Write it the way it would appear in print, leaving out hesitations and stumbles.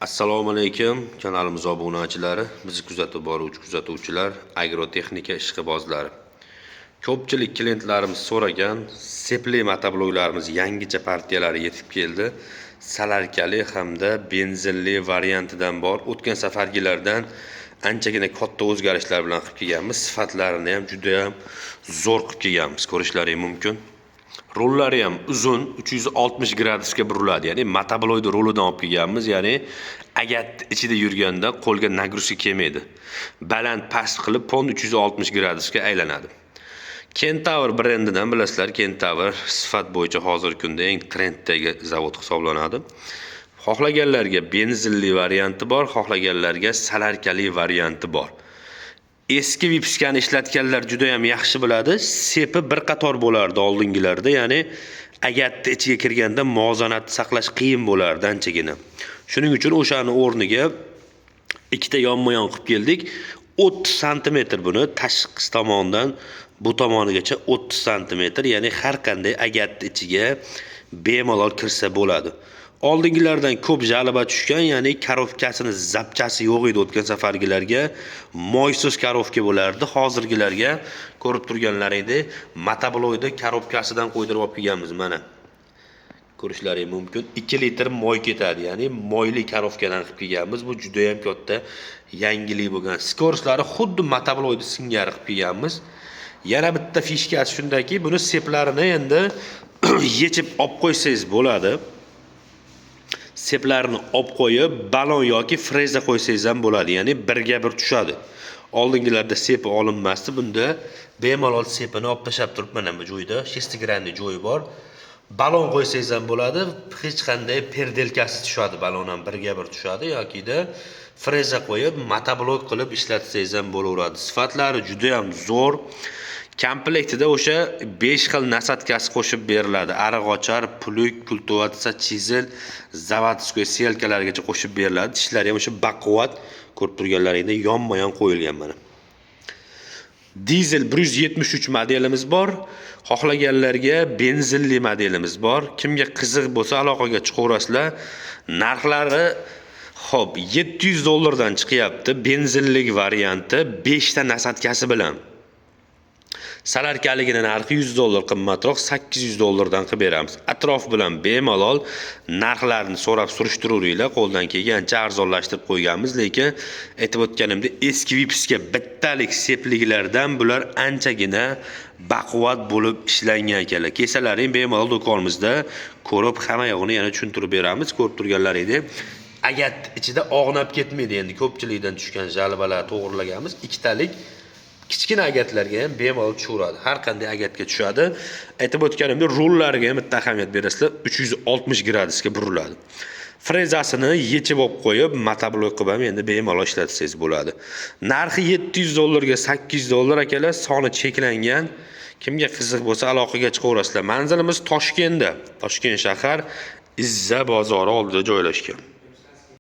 Assalomu alaykum, kanalimiz obunachilari, bizni kuzatib boruvchi kuzatuvchilar, agrotexnika ishqibozlari. Ko'pchilik klientlarimiz so'ragan sepli motobloklarimiz yangicha partiyalari yetib keldi. Salarkali hamda benzinli variantidan bor. O'tgan safargilardan anchagina katta o'zgarishlar bilan qilib kelganmiz. Sifatlarini ham juda ham zo'r qilib kelganmiz. Ko'rishlaringiz mumkin. Rollari ham uzun, 360 gradusga buriladi. Ya'ni motoblokni rolidan olib kelganmiz. Ya'ni agat ichida yurganda qo'lga nagruzka kelmaydi. Baland past qilib pon 360 gradusga aylanadi. Kentaur brendidan bilasizlar, Kentaur sifat bo'yicha hozirgi kunda eng trenddagi zavod hisoblanadi. Xohlaganlarga benzinli varianti bor, xohlaganlarga salarkali varianti bor. Eski Vipskani ishlatganlar juda ham yaxshi biladi. Sepi bir qator bo'lardi oldingilarda, ya'ni agatni ichiga kirganda muvozanatni saqlash qiyin bo'lardi anchagina. Shuning uchun o'shani o'rniga ikkita yonma-yon qilib keldik. 30 sm buni tashqi tomonidan bu tomonigacha 30 sm, ya'ni har qanday agatni ichiga bemalol kirsa bo'ladi. Oldingilardan ko'p jalaba tushgan, ya'ni korobkasini zapchasi yo'q edi o'tgan safargilarga. Moysiz korobka bo'lardi. Hozirgilarga ko'rib turganlaringdek motoblokni korobkasidan qo'ydirib olib kelganmiz mana. Ko'rishlaringiz mumkin. 2 litr moy ketadi, ya'ni moyli korobkadan qilib kelganmiz. Bu juda ham katta yangilik bo'lgan. Skorslari xuddi motoblokni singari qilib kelganmiz. Yana bitta fishkasi shundaki, buni seplarini endi yechib olib qo'ysangiz bo'ladi. Seplarini olib qo'yib, balon yoki freza qo'ysangiz ham bo'ladi. Ya'ni birga bir tushadi. Oldingilarda sepi olinmasdi. Bunda bemalol sepini olib tashab turib, mana bu joyda 6 gramli joyi bor. Balon qo'ysangiz ham bo'ladi. Hech qanday perdelkasi tushadi, balon ham birga bir tushadi yoki-da freza qo'yib, motoblok qilib ishlatsangiz ham bo'laveradi. Sifatlari juda ham zo'r. Komplektida o'sha 5 xil nasatkasi qo'shib beriladi. Ariqochar, puluk, kultivatsiya, chizil, zavodskoy selkalargacha qo'shib beriladi. Tishlari ham o'sha baquvvat, ko'rib turganlaringdek yonma-yon qo'yilgan mana. Dizel 173 modelimiz bor. Xohlaganlarga benzinli modelimiz bor. Kimga qiziq bo'lsa aloqaga chiqaverasizlar. Narxlari xo'p, $700 dan chiqyapti. Benzinlik varianti 5 ta nasatkasi bilan. Salarkaligini narxi $100 qimmatroq, $800 dan qilib beramiz. Atrof bilan bemalol narxlarini so'rab surishtiruringlar. Qo'ldan kelgancha arzonlashtirib qo'yganmiz, lekin aytib o'tganimdek eski Vipsga bittalik sepliklardan bular anchagina baquvvat bo'lib ishlangan ekanlar. Kesalaring bemalol do'konimizda ko'rib, hamma yo'g'ini yana tushuntirib beramiz. Ko'rib turganlaringdek agat ichida og'nab ketmaydi. Endi ko'pchilikdan tushgan jalabalar to'g'rilaganmiz. Ikkitalik kichkina agatlarga ham bemalol tushaveradi. Har qanday agatga tushadi. Aytib o'tganimdek rollariga ham bitta ahamiyat berasizlar. 360 gradusga buriladi. Frezasini yechib olib qo'yib, motoblok qilib ham endi bemalol ishlatsangiz bo'ladi. Narxi $700 ga $800 akalar, soni cheklangan. Kimga qiziq bo'lsa aloqaga chiqaverasizlar. Manzilimiz Toshkentda. Toshkent shahar Izza bozori oldida joylashgan.